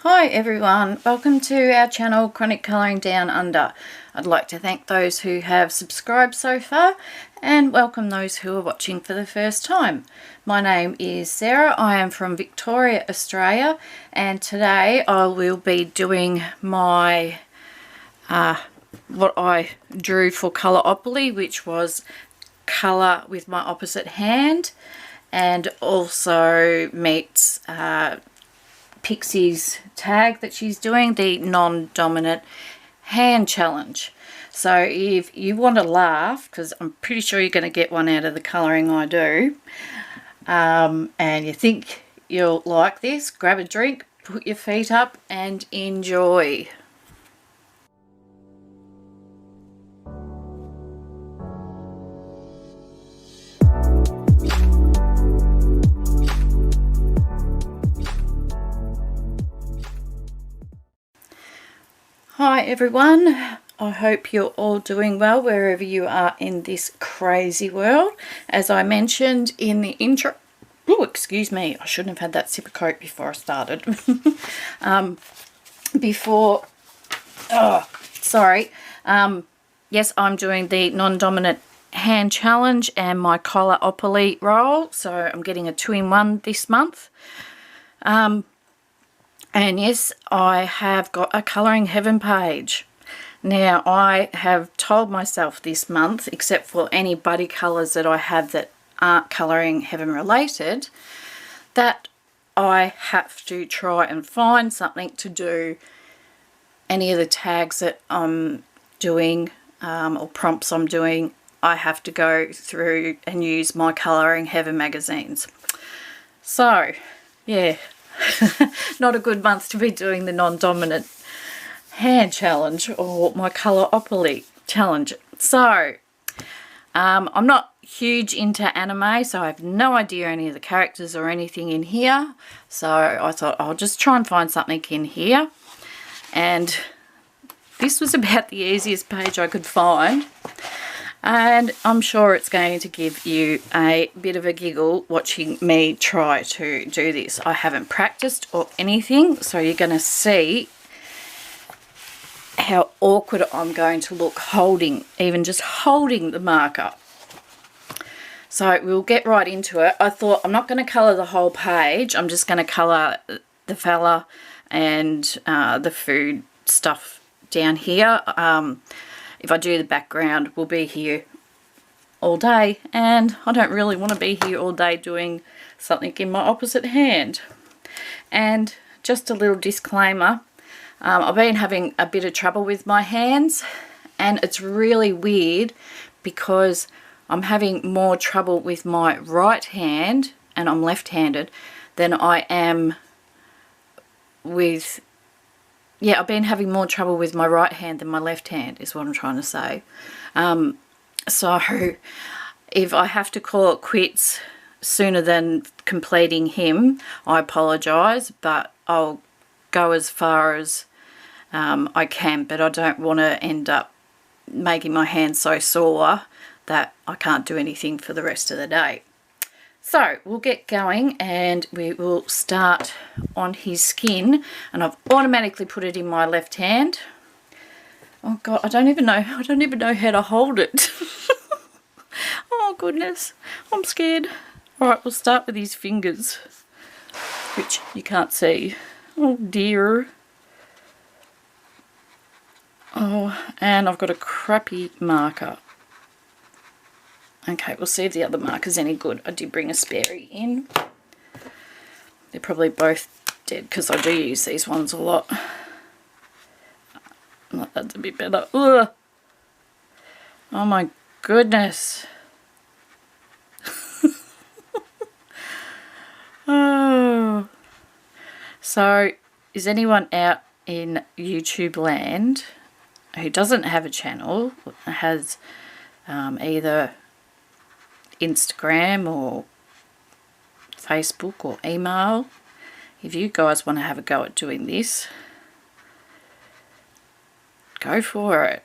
Hi everyone, welcome to our channel Chronic Colouring Down Under. I'd like to thank those who have subscribed so far and welcome those who are watching for the first time. My name is Sarah, I am from Victoria, Australia, and today I will be doing my what I drew for Colouropoly, which was colour with my opposite hand, and also meets Pixie's tag that she's doing, the non-dominant hand challenge. So if you want to laugh, because I'm pretty sure you're going to get one out of the colouring I do, and you think you'll like this, grab a drink, put your feet up and enjoy. Hi everyone, I hope you're all doing well wherever you are in this crazy world. As I mentioned in the intro, oh excuse me, I shouldn't have had that sip of Coke before I started. Yes, I'm doing the non-dominant hand challenge and my Colouropoly roll, so I'm getting a 2-in-1 this month. And yes, I have got a Colouring Heaven page. Now, I have told myself this month, except for any buddy colours that I have that aren't Colouring Heaven related, that I have to try and find something to do any of the tags that I'm doing or prompts I'm doing. I have to go through and use my Colouring Heaven magazines. So, yeah. Not a good month to be doing the non-dominant hand challenge or my Colouropoly challenge. So I'm not huge into anime, so I have no idea any of the characters or anything in here, so I thought I'll just try and find something in here, and this was about the easiest page I could find. And I'm sure it's going to give you a bit of a giggle watching me try to do this. I haven't practiced or anything, so you're going to see how awkward I'm going to look holding, even just holding the marker. So we'll get right into it. I thought I'm not going to colour the whole page. I'm just going to colour the fella and the food stuff down here. If I do the background, we'll be here all day, and I don't really want to be here all day doing something in my opposite hand. And just a little disclaimer, I've been having a bit of trouble with my hands, and it's really weird because I'm having more trouble with my right hand, and I'm left-handed, than I am with... Yeah, I've been having more trouble with my right hand than my left hand is what I'm trying to say. So if I have to call it quits sooner than completing him, I apologise, but I'll go as far as I can, but I don't want to end up making my hand so sore that I can't do anything for the rest of the day. So we'll get going and we will start on his skin, and I've automatically put it in my left hand. Oh god, I don't even know how to hold it. Oh goodness, I'm scared. Alright, we'll start with his fingers, which you can't see. Oh dear. Oh, and I've got a crappy marker. Okay, we'll see if the other marker's any good. I did bring a sparey in. They're probably both dead because I do use these ones a lot. That's a bit better. Ugh. Oh my goodness. Oh. So, is anyone out in YouTube land who doesn't have a channel, has either Instagram or Facebook or email? If you guys want to have a go at doing this, go for it.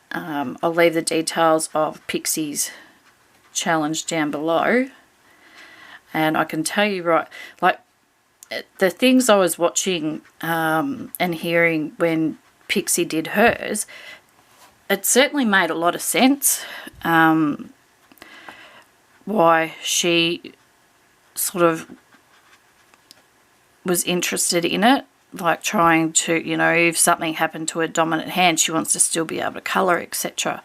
I'll leave the details of Pixie's challenge down below, and I can tell you right, like the things I was watching and hearing when Pixie did hers, it certainly made a lot of sense why she sort of was interested in it, like trying to, you know, if something happened to her dominant hand, she wants to still be able to colour, etc.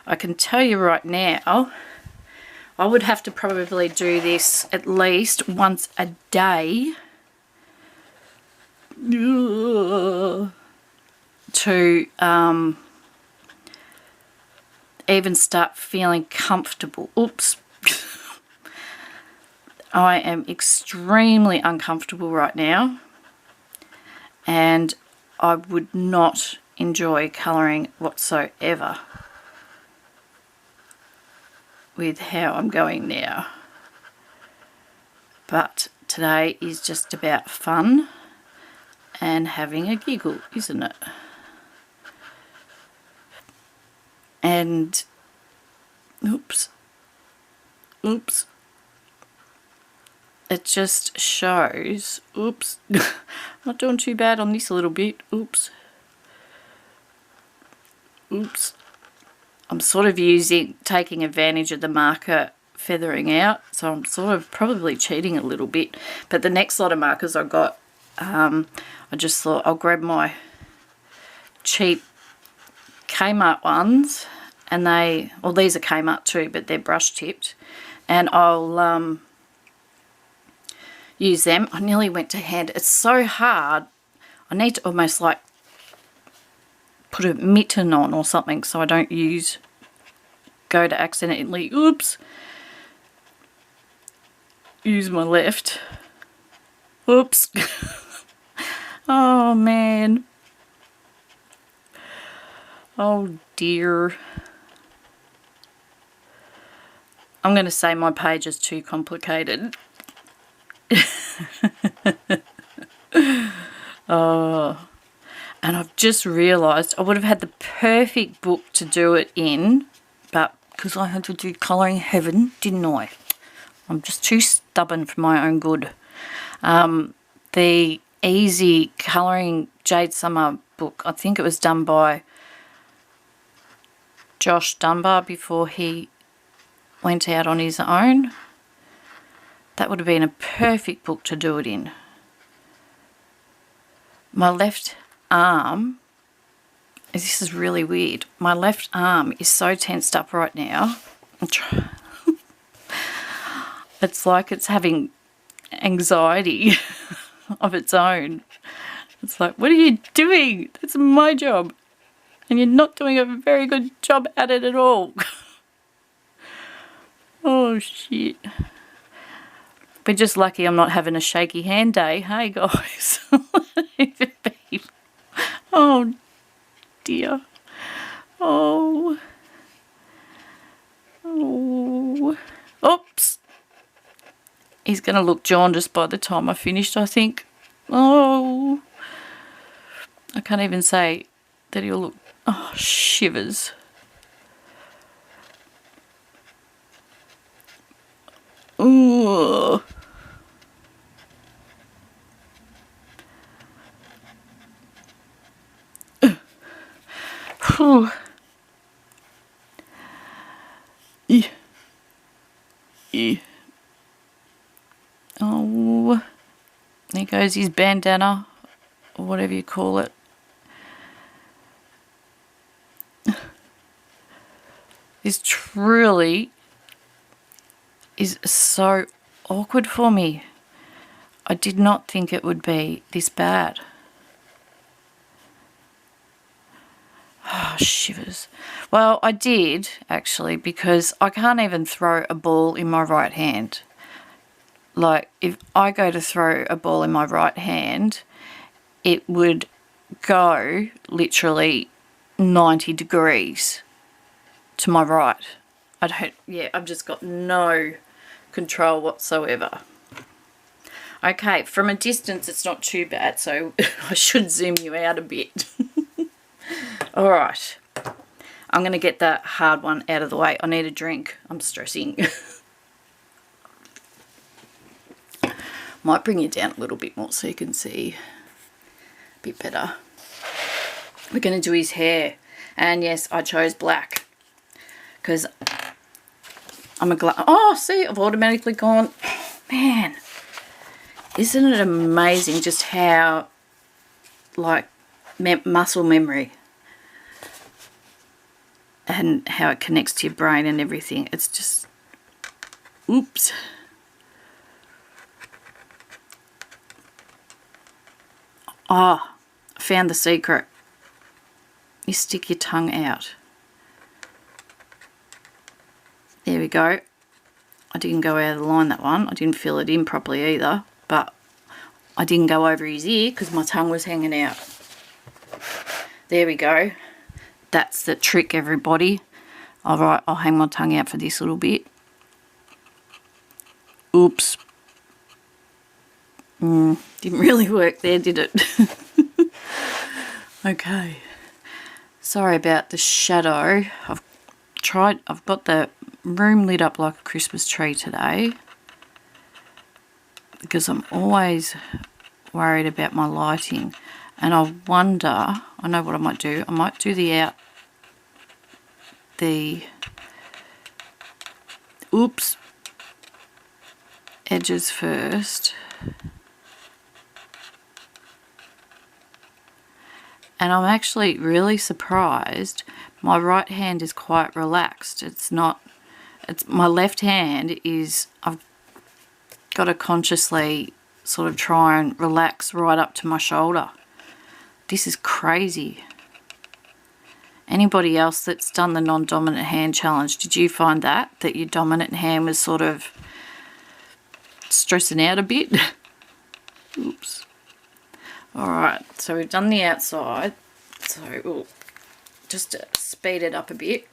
I can tell you right now, I would have to probably do this at least once a day to even start feeling comfortable. Oops. I am extremely uncomfortable right now, and I would not enjoy colouring whatsoever with how I'm going now. But today is just about fun and having a giggle, isn't it? And oops, it just shows, oops, not doing too bad on this a little bit, oops, I'm sort of taking advantage of the marker feathering out, so I'm sort of probably cheating a little bit. But the next lot of markers I got, I just thought I'll grab my cheap Kmart ones, and well, these are Kmart too, but they're brush tipped, and I'll use them. I nearly went to hand. It's so hard. I need to almost like put a mitten on or something so I don't go to accidentally, oops, use my left. Oops. Oh man. Oh dear. I'm going to say my page is too complicated. Oh, and I've just realised I would have had the perfect book to do it in, but because I had to do Colouring Heaven, didn't I? I'm just too stubborn for my own good. The Easy Colouring Jade Summer book, I think it was done by Josh Dunbar before he went out on his own. That would have been a perfect book to do it in. My left arm, this is really weird, my left arm is so tensed up right now. It's like it's having anxiety of its own. It's like, what are you doing? That's my job. And you're not doing a very good job at it at all. Oh, shit. We're just lucky I'm not having a shaky hand day. Hey, guys. Oh, dear. Oh. Oh. Oops. He's going to look jaundiced by the time I finished, I think. Oh. I can't even say that he'll look... Oh, shivers. Ooh. Whew. Oh, there goes his bandana, or whatever you call it. This truly is so awkward for me. I did not think it would be this bad. Oh, shivers. Well, I did, actually, because I can't even throw a ball in my right hand. Like, if I go to throw a ball in my right hand, it would go literally 90 degrees to my right. I've just got no control whatsoever. Okay, from a distance it's not too bad, so I should zoom you out a bit. All right, I'm going to get that hard one out of the way. I need a drink. I'm stressing. Might bring you down a little bit more so you can see a bit better. We're going to do his hair. And yes, I chose black. Because I'm a oh, see, I've automatically gone. Oh, man. Isn't it amazing just how, like, muscle memory and how it connects to your brain and everything. It's just, oops. Oh, I found the secret. You stick your tongue out. There we go. I didn't go out of the line, that one. I didn't fill it in properly either, but I didn't go over his ear because my tongue was hanging out. There we go. That's the trick, everybody. Alright, I'll hang my tongue out for this little bit. Oops. Didn't really work there, did it? Okay. Sorry about the shadow. I've got the room lit up like a Christmas tree today, because I'm always worried about my lighting. And I wonder, I know what I might do. I might do the edges first. And I'm actually really surprised. My right hand is quite relaxed. My left hand is, I've got to consciously sort of try and relax right up to my shoulder. This is crazy. Anybody else that's done the non-dominant hand challenge, did you find that your dominant hand was sort of stressing out a bit? Oops. Alright, so we've done the outside. So we'll just speed it up a bit.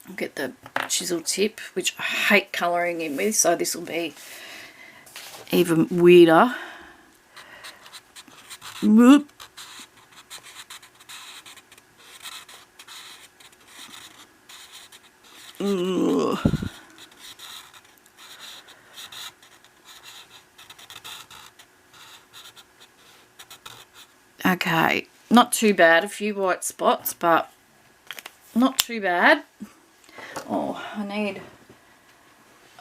I'll get the chisel tip, which I hate colouring in with, so this will be even weirder. Whoop. Ugh. Okay, not too bad. A few white spots, but not too bad. Oh, I need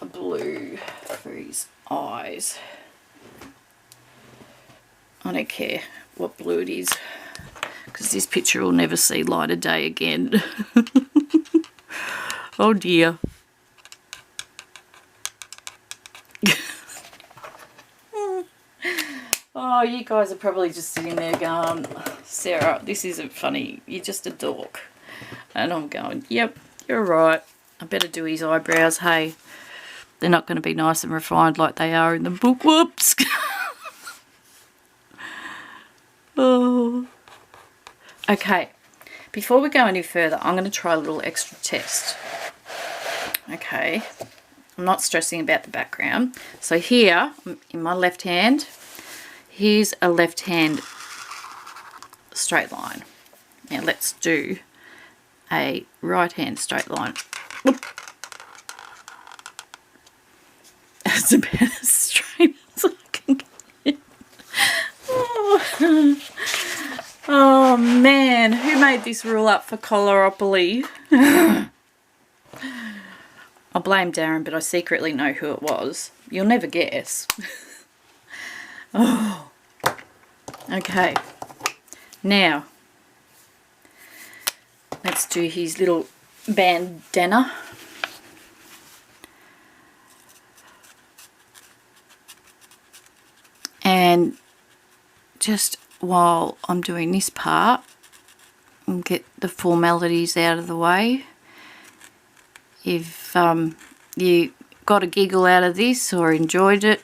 a blue for his eyes. I don't care what blue it is, because this picture will never see light of day again. Oh dear. Oh, you guys are probably just sitting there going, Sarah, this isn't funny. You're just a dork. And I'm going, yep, you're right. I better do his eyebrows. Hey, they're not going to be nice and refined like they are in the book. Whoops. Oh. Okay, before we go any further, I'm going to try a little extra test. Okay, I'm not stressing about the background. So here, in my left hand, here's a left hand straight line. Now let's do a right hand straight line. Whoop. That's about as straight as I can get. Oh. Oh man, who made this rule up for Colouropoly? I blame Darren, but I secretly know who it was. You'll never guess. Oh. Okay. Now, let's do his little bandana. And just while I'm doing this part, and get the formalities out of the way. If you got a giggle out of this or enjoyed it,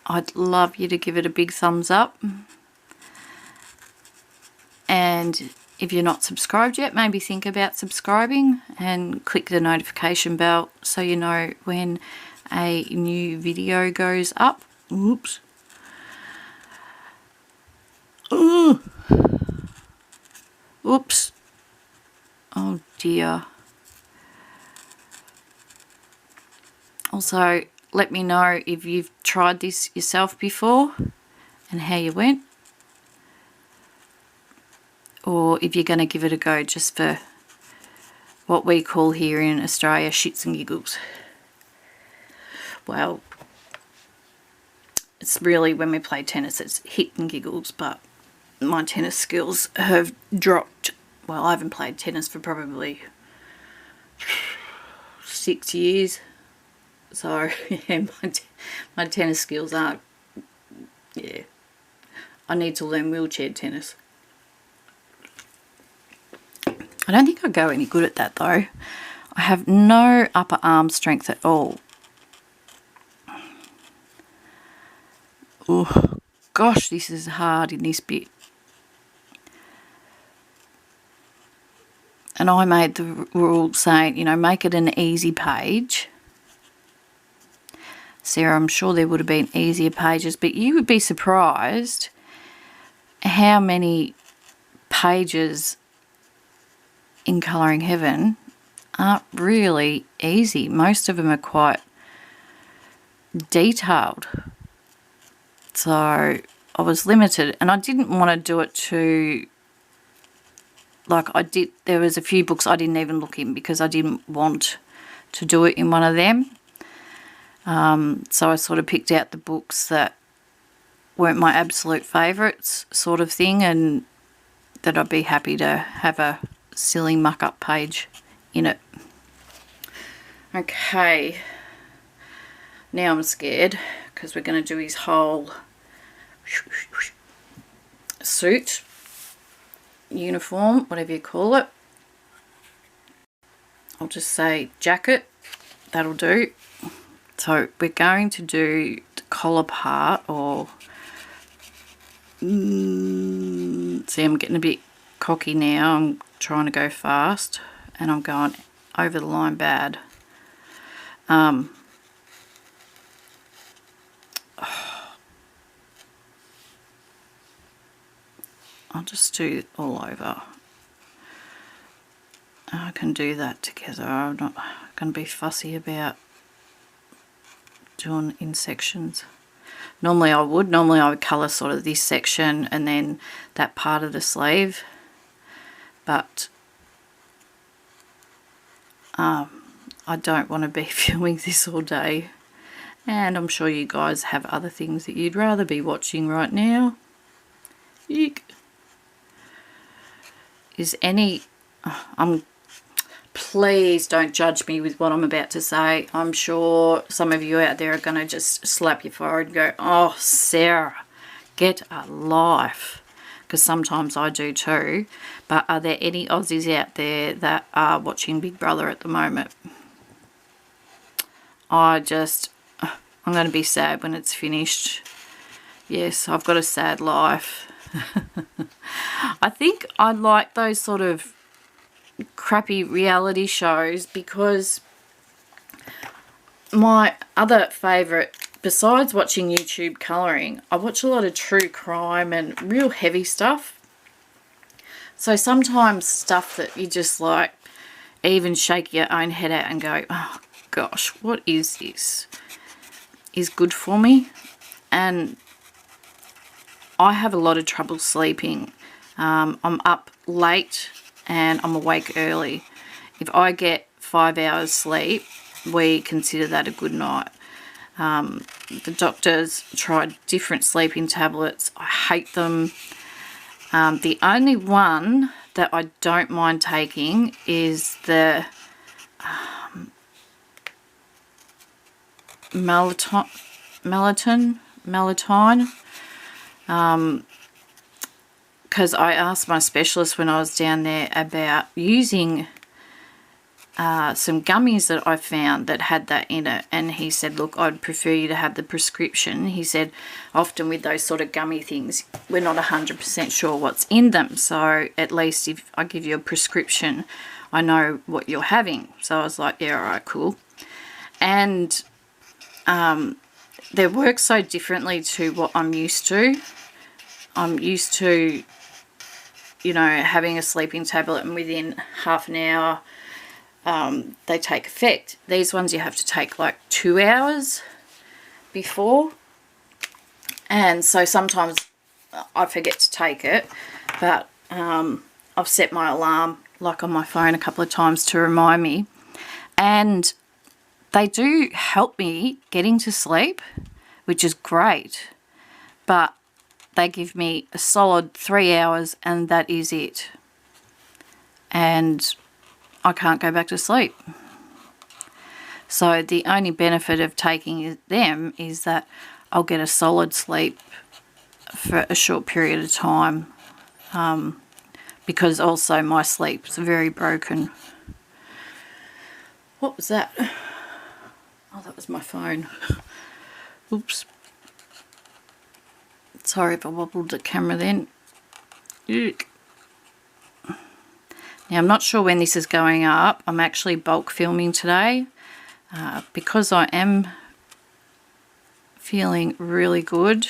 I'd love you to give it a big thumbs up. And if you're not subscribed yet, maybe think about subscribing and click the notification bell so you know when a new video goes up. Oops. Ooh. Oops. Oh dear. Also, let me know if you've tried this yourself before and how you went, or if you're going to give it a go just for what we call here in Australia shits and giggles. Well, it's really, when we play tennis, it's hit and giggles, but my tennis skills have dropped. Well, I haven't played tennis for probably 6 years. So, yeah, my tennis skills aren't, yeah. I need to learn wheelchair tennis. I don't think I'd go any good at that though. I have no upper arm strength at all. Oh, gosh, this is hard in this bit. And I made the rule saying, you know, make it an easy page. Sarah, I'm sure there would have been easier pages, but you would be surprised how many pages in Colouring Heaven aren't really easy. Most of them are quite detailed. So I was limited, and I didn't want to do it too, like I did, there was a few books I didn't even look in because I didn't want to do it in one of them. So I sort of picked out the books that weren't my absolute favourites sort of thing, and that I'd be happy to have a silly muck-up page in it. Okay, now I'm scared because we're going to do his whole suit, uniform, whatever you call it. I'll just say jacket, that'll do. So we're going to do the collar part, or see, I'm getting a bit cocky now. I'm trying to go fast and I'm going over the line bad. I'll just do it all over. I can do that together. I'm not going to be fussy about doing in sections. Normally I would colour sort of this section and then that part of the sleeve, but I don't want to be filming this all day, and I'm sure you guys have other things that you'd rather be watching right now. Eek. Please don't judge me with what I'm about to say. I'm sure some of you out there are going to just slap your forehead and go, oh, Sarah, get a life. Because sometimes I do too. But are there any Aussies out there that are watching Big Brother at the moment? I'm going to be sad when it's finished. Yes, I've got a sad life. I think I like those sort of crappy reality shows because my other favourite, besides watching YouTube colouring, I watch a lot of true crime and real heavy stuff. So sometimes stuff that you just like even shake your own head at and go, oh gosh, what is this? Is good for me. And I have a lot of trouble sleeping. I'm up late and I'm awake early. If I get 5 hours sleep, we consider that a good night. The doctors tried different sleeping tablets. I hate them. The only one that I don't mind taking is the melatonin. Because I asked my specialist when I was down there about using some gummies that I found that had that in it, and he said, look, I'd prefer you to have the prescription. He said often with those sort of gummy things we're not 100% sure what's in them, so at least if I give you a prescription I know what you're having. So I was like, yeah, alright, cool. And they work so differently to what I'm used to. I'm used to, you know, having a sleeping tablet and within half an hour they take effect. These ones you have to take like 2 hours. before, and so sometimes I forget to take it, but I've set my alarm like on my phone a couple of times to remind me, and they do help me getting to sleep, which is great, but they give me a solid 3 hours and that is it, and I can't go back to sleep. So the only benefit of taking them is that I'll get a solid sleep for a short period of time, because also my sleep's very broken. What was that? Oh, that was my phone. Oops. Sorry if I wobbled the camera then. Eek. Now, I'm not sure when this is going up. I'm actually bulk filming today because I am feeling really good.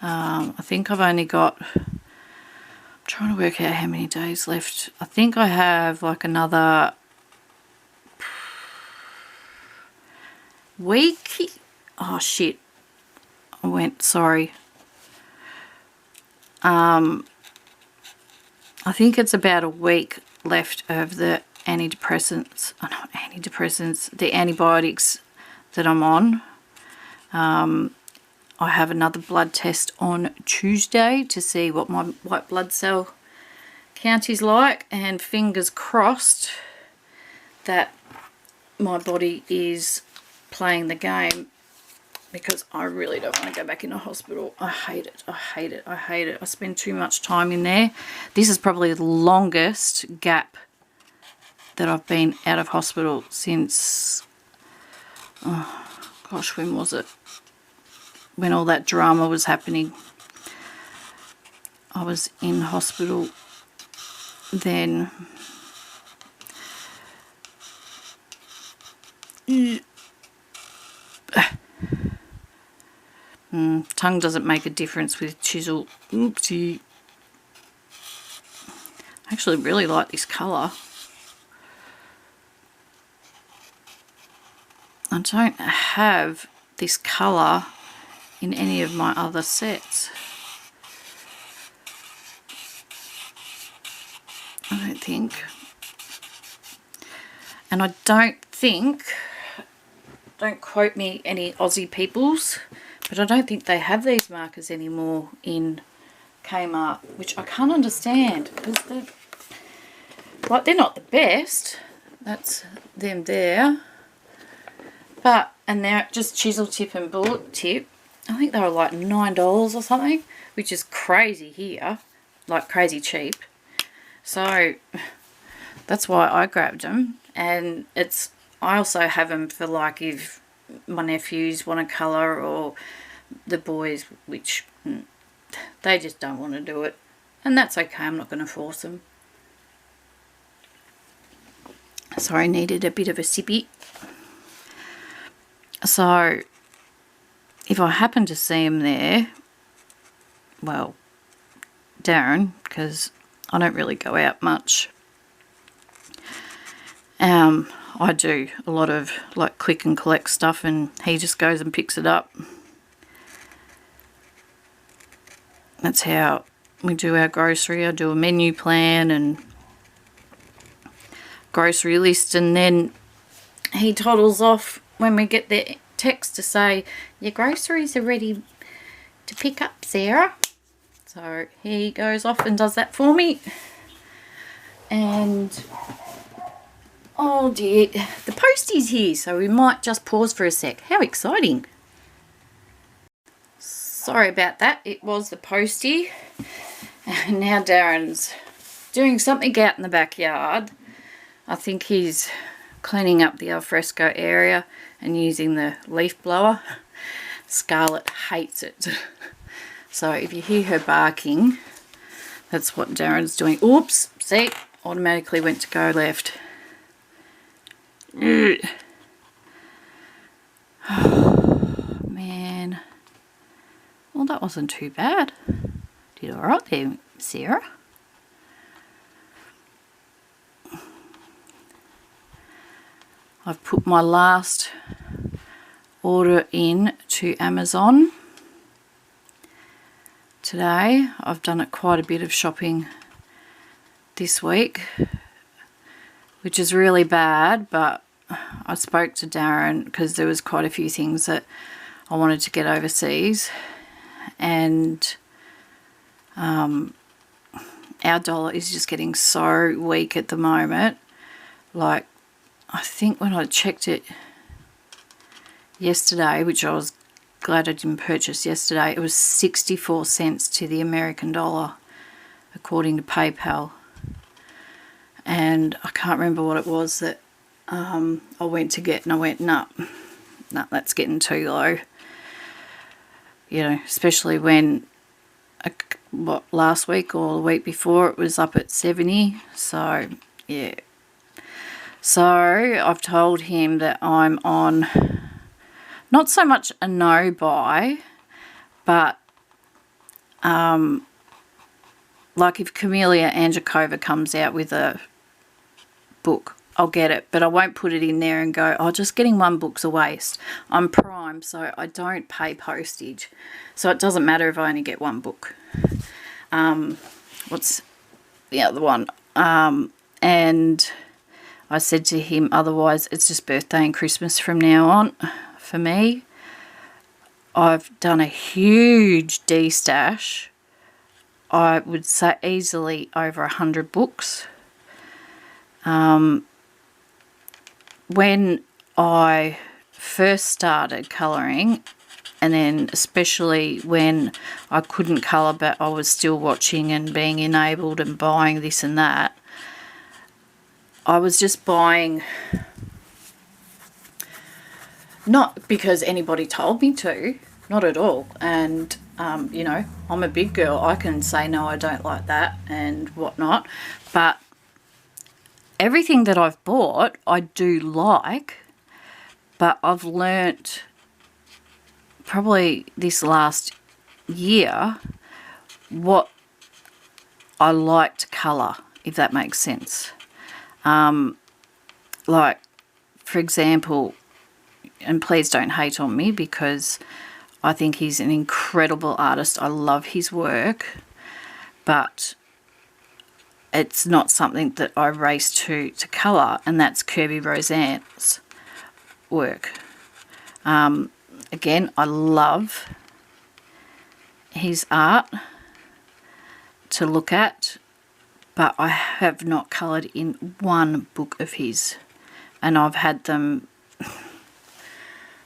I think I've only got... I'm trying to work out how many days left. I think I have like another week. Oh, shit. Sorry. I think it's about a week left of the antidepressants. Oh, not antidepressants. The antibiotics that I'm on. I have another blood test on Tuesday to see what my white blood cell count is like, and fingers crossed that my body is playing the game, because I really don't want to go back in a hospital. I hate it. I hate it. I hate it. I spend too much time in there. This is probably the longest gap that I've been out of hospital since, oh gosh, when was it? When all that drama was happening. I was in hospital then. Tongue doesn't make a difference with chisel. Oopsie. I actually really like this colour. I don't have this colour in any of my other sets. I don't think. And I don't think, don't quote me any Aussie peoples, but I don't think they have these markers anymore in Kmart, which I can't understand, because they're not the best. That's them there. But, and they're just chisel tip and bullet tip. I think they were like $9 or something, which is crazy here, like crazy cheap. So that's why I grabbed them. And I also have them for like if my nephews want to colour, or the boys, which they just don't want to do it. And that's okay, I'm not going to force them. Sorry, needed a bit of a sippy. So if I happen to see him there, well, Darren, because I don't really go out much, I do a lot of like click and collect stuff, and he just goes and picks it up. That's how we do our grocery. I do a menu plan and grocery list, and then he toddles off when we get the text to say, your groceries are ready to pick up, Sarah. So he goes off and does that for me. And oh dear, the postie's here, so we might just pause for a sec. How exciting. Sorry about that, it was the postie. And now Darren's doing something out in the backyard. I think he's cleaning up the alfresco area and using the leaf blower. Scarlett hates it. So if you hear her barking, that's what Darren's doing. Oops, see, automatically went to go left. Oh, man. Well, that wasn't too bad. Did all right there, Sarah. I've put my last order in to Amazon today. I've done quite a bit of shopping this week, which is really bad, but I spoke to Darren because there was quite a few things that I wanted to get overseas, and our dollar is just getting so weak at the moment. Like, I think when I checked it yesterday, which I was glad I didn't purchase yesterday, it was 64 cents to the American dollar, according to PayPal. And I can't remember what it was that I went to get, and I went, no, that's getting too low. You know, especially when, last week or the week before, it was up at 70. So, yeah. So, I've told him that I'm on not so much a no buy, but like if Camellia Anjakova comes out with a book, I'll get it, but I won't put it in there and go, oh, just getting one book's a waste. I'm Prime, so I don't pay postage. So it doesn't matter if I only get one book. What's the other one? And I said to him, otherwise it's just birthday and Christmas from now on for me. I've done a huge de-stash. I would say easily over 100 books. When I first started colouring, and then especially when I couldn't colour but I was still watching and being enabled and buying this and that, I was just buying, not because anybody told me to, not at all. And, you know, I'm a big girl. I can say, no, I don't like that and whatnot. But everything that I've bought, I do like, but I've learnt probably this last year what I like to colour, if that makes sense. Like, for example, and please don't hate on me because I think he's an incredible artist. I love his work, but it's not something that I race to colour, and that's Kirby Roseanne's work. Again, I love his art to look at, but I have not coloured in one book of his, and I've had them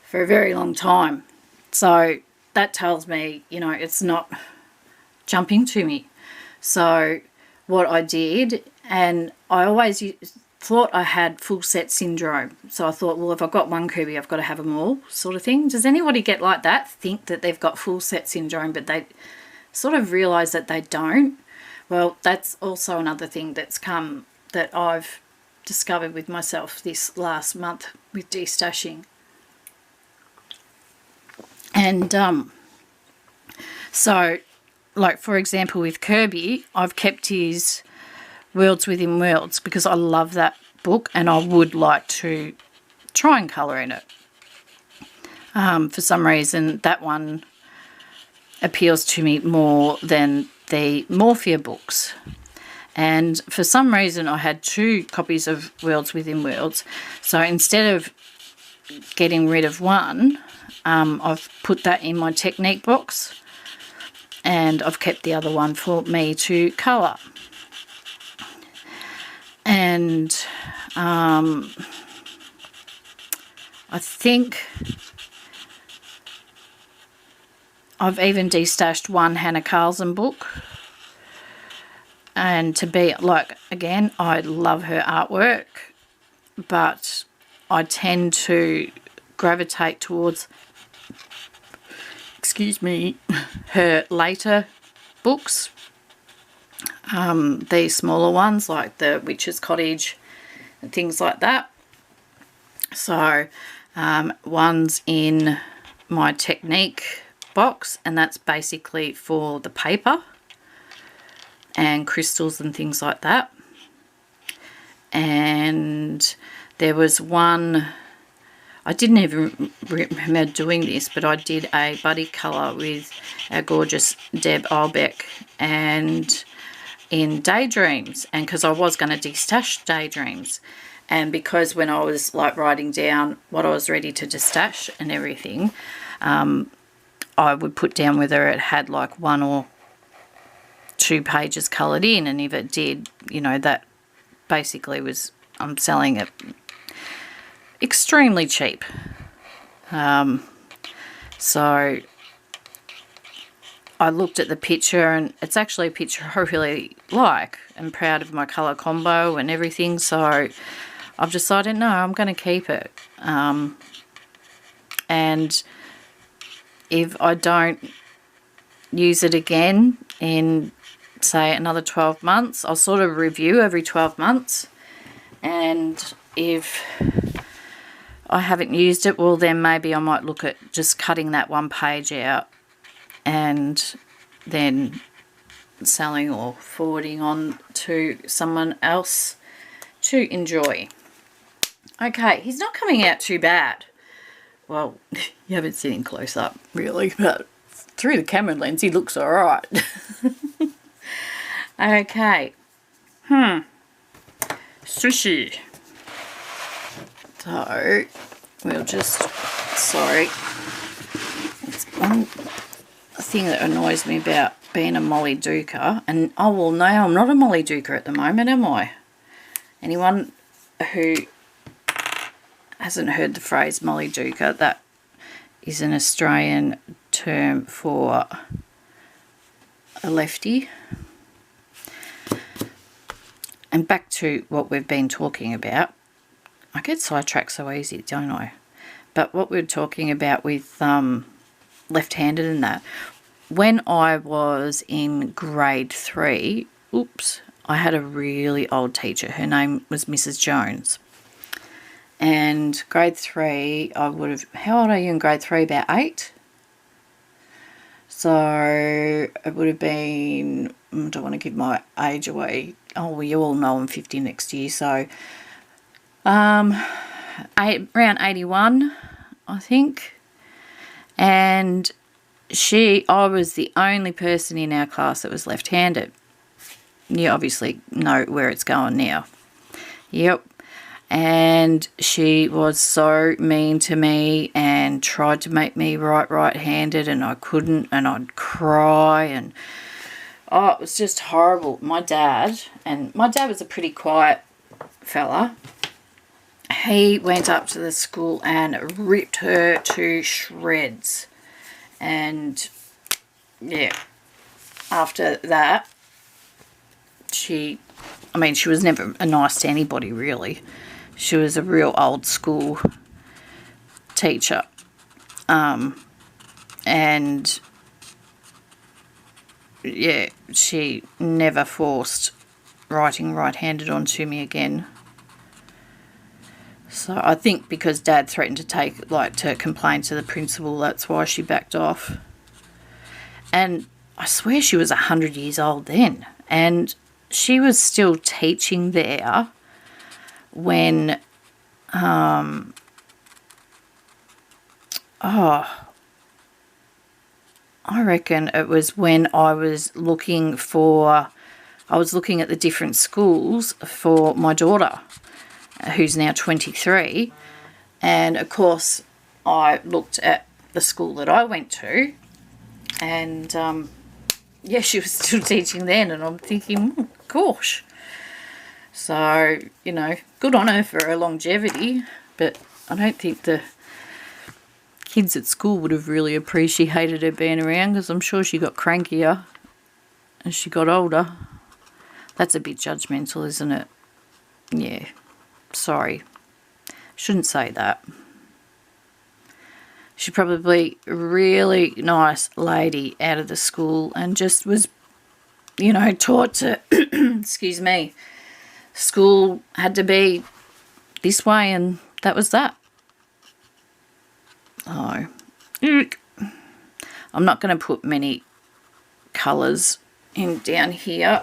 for a very long time. So that tells me, you know, it's not jumping to me. So what I did, and I always thought I had full set syndrome. So I thought, well, if I've got one Kirby, I've got to have them all, sort of thing. Does anybody get like that? Think that they've got full set syndrome, but they sort of realise that they don't? Well, that's also another thing that's come that I've discovered with myself this last month with de-stashing. And so, like, for example, with Kirby, I've kept his Worlds Within Worlds because I love that book and I would like to try and colour in it. For some reason, that one appeals to me more than the Morphia books. And for some reason, I had 2 copies of Worlds Within Worlds. So instead of getting rid of one, I've put that in my Technique box, and I've kept the other one for me to colour. And I think I've even de-stashed one Hannah Carlson book. And to be, like, again, I love her artwork, but I tend to gravitate towards, excuse me, her later books. The smaller ones like the Witch's Cottage and things like that. So one's in my Technique box, and that's basically for the paper and crystals and things like that. And there was one, I didn't even remember doing this, but I did a buddy colour with our gorgeous Deb Albeck and in Daydreams, and because I was going to destash Daydreams, and because when I was like writing down what I was ready to destash and everything, I would put down whether it had like 1 or 2 pages coloured in, and if it did, you know, that basically was, I'm selling it extremely cheap. So I looked at the picture, and it's actually a picture I really like and proud of my colour combo and everything, so I've decided no, I'm going to keep it. And if I don't use it again in, say, another 12 months, I'll sort of review every 12 months, and if I haven't used it, well then maybe I might look at just cutting that 1 page out and then selling or forwarding on to someone else to enjoy. Okay, he's not coming out too bad. Well, you haven't seen him close up really, but through the camera lens he looks alright. Okay. Sushi. So we'll just, sorry, it's one thing that annoys me about being a Molly Duker, and oh well, no, I'm not a Molly Duker at the moment, am I? Anyone who hasn't heard the phrase Molly Duker, that is an Australian term for a lefty. And back to what we've been talking about. I get sidetracked so easy, don't I? But what we're talking about with left-handed and that, when I was in grade 3, I had a really old teacher. Her name was Mrs. Jones. And grade 3, I would have, how old are you in grade 3? About 8? So it would have been, I don't want to give my age away. Oh, well, you all know I'm 50 next year, so around 81, I think. And I was the only person in our class that was left-handed. You obviously know where it's going now. Yep. And she was so mean to me and tried to make me write right-handed, and I couldn't, and I'd cry, and oh, it was just horrible. My dad was a pretty quiet fella. He went up to the school and ripped her to shreds. And yeah, after that, she was never nice to anybody, really. She was a real old school teacher. And yeah, she never forced writing right-handed onto me again. So I think because Dad threatened to complain to the principal, that's why she backed off. And I swear she was 100 years old then, and she was still teaching there when I reckon it was when I was looking at the different schools for my daughter, who's now 23, and of course I looked at the school that I went to, and yeah, she was still teaching then, and I'm thinking, oh, gosh. So, you know, good on her for her longevity, but I don't think the kids at school would have really appreciated her being around, because I'm sure she got crankier as she got older. That's a bit judgmental, isn't it? Yeah, sorry. Shouldn't say that. She's probably a really nice lady out of the school, and just was, you know, taught to, excuse me, school had to be this way, and that was that. Oh, I'm not going to put many colours in down here,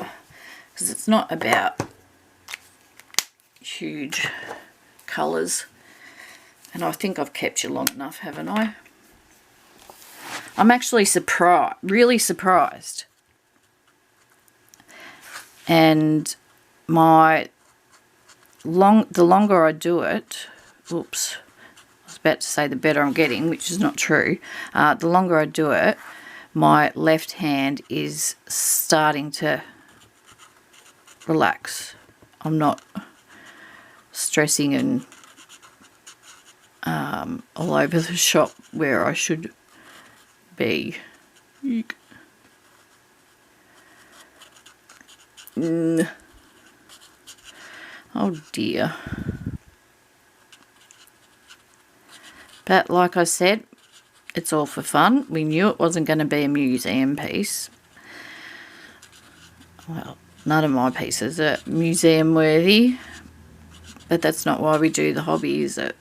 because it's not about huge colours. And I think I've kept you long enough, haven't I? I'm actually surprised, really surprised. And the longer I do it, oops, I was about to say the better I'm getting, which is not true. The longer I do it, my left hand is starting to relax. I'm not stressing and all over the shop where I should be. Oh dear. But like I said, it's all for fun. We knew it wasn't going to be a museum piece. Well, none of my pieces are museum worthy, but that's not why we do the hobby, is it?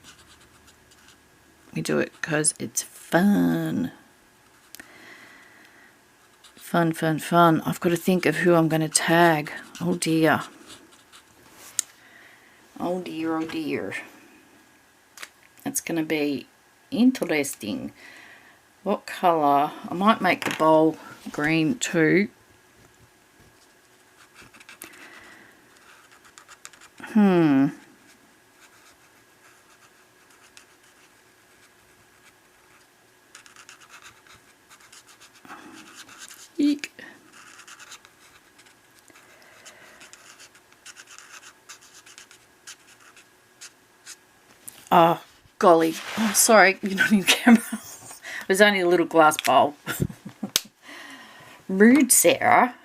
We do it because it's fun. Fun, fun, fun. I've got to think of who I'm going to tag. Oh dear. Oh dear, oh dear. It's going to be interesting. What colour? I might make the bowl green too. Eek. Oh, golly. Oh, sorry, you're not in camera. It was only a little glass bowl. Rude, Sarah.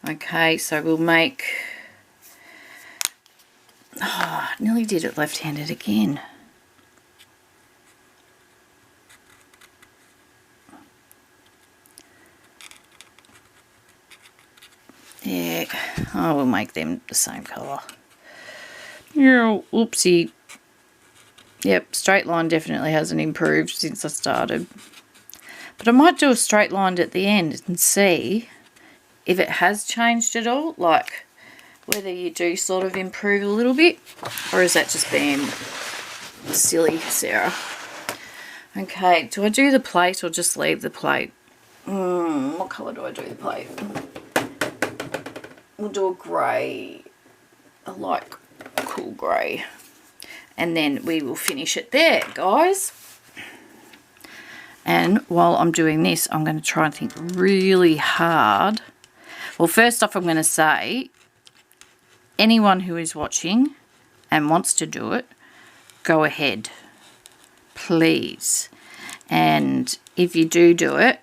Okay, so we'll make... Oh, I nearly did it left-handed again. Yeah, I will make them the same colour. Yeah, whoopsie. Yep, straight line definitely hasn't improved since I started. But I might do a straight line at the end and see if it has changed at all, like whether you do sort of improve a little bit, or is that just being silly, Sarah? Okay, do I do the plate or just leave the plate? What colour do I do the plate? We'll do a grey, a light cool grey. And then we will finish it there, guys. And while I'm doing this, I'm going to try and think really hard. Well, first off, I'm going to say, anyone who is watching and wants to do it, go ahead, please. And if you do it,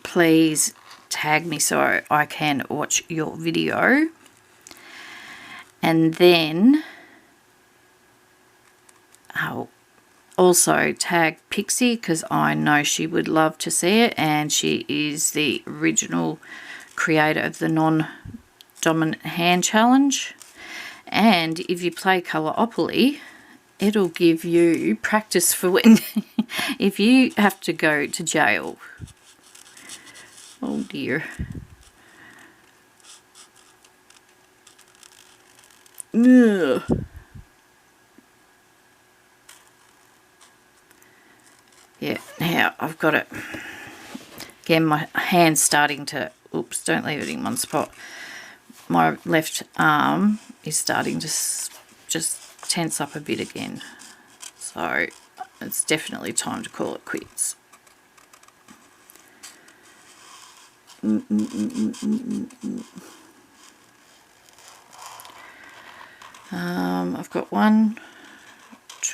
please tag me so I can watch your video. And then I'll also tag Pixie, because I know she would love to see it, and she is the original creator of the non-dominant hand challenge. And if you play Colouropoly, it'll give you practice for when if you have to go to jail. Oh dear. Ugh. Yeah, now I've got it. Again, my hand's starting to, oops, don't leave it in one spot. My left arm is starting to just tense up a bit again. So it's definitely time to call it quits. I've got one.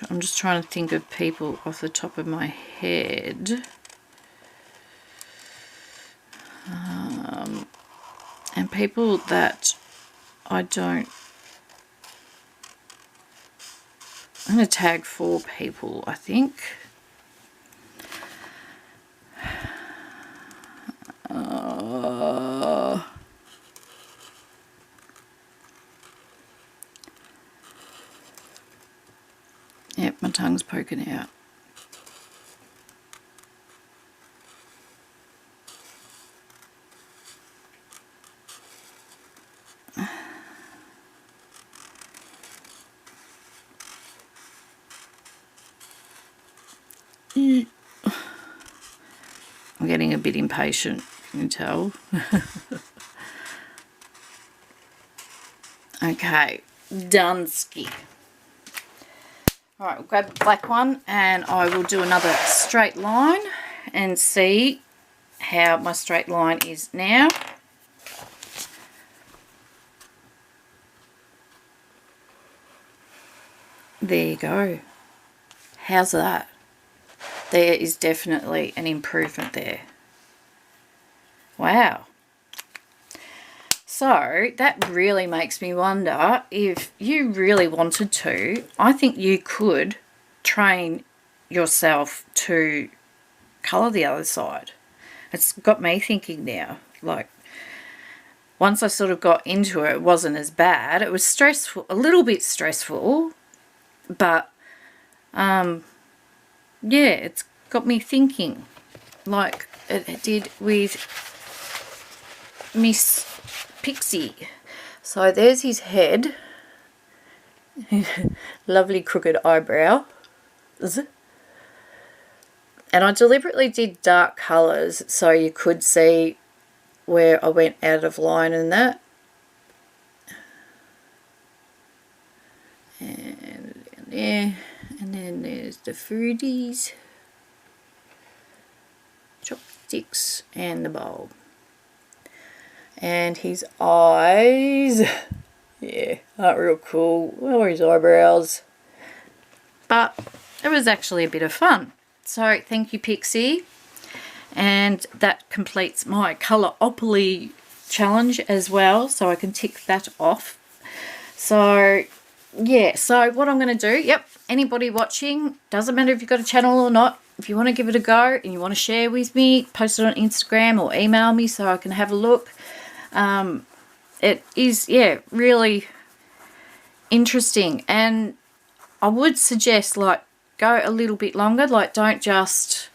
I'm just trying to think of people off the top of my head. And people that I don't... I'm going to tag 4 people, I think. Yep, my tongue's poking out. getting a bit impatient, can you tell? Okay, Dunsky. Alright, we'll grab the black one and I will do another straight line and see how my straight line is now. There you go. How's that? There is definitely an improvement there. Wow. So that really makes me wonder, if you really wanted to, I think you could train yourself to colour the other side. It's got me thinking now. Like, once I sort of got into it, it wasn't as bad. It was stressful, a little bit stressful, but yeah, it's got me thinking, like it did with Miss Pixie. So there's his head. Lovely crooked eyebrow. Is it? And I deliberately did dark colours so you could see where I went out of line in that. And down there. And then there's the fruities, chopsticks, and the bowl. And his eyes, yeah, aren't real cool. Or his eyebrows. But it was actually a bit of fun. So thank you, Pixie. And that completes my Colouropoly challenge as well. So I can tick that off. So yeah, so what I'm going to do, yep, anybody watching, doesn't matter if you've got a channel or not, if you want to give it a go and you want to share with me, post it on Instagram or email me so I can have a look. It is, yeah, really interesting, and I would suggest, like, go a little bit longer. Like, don't just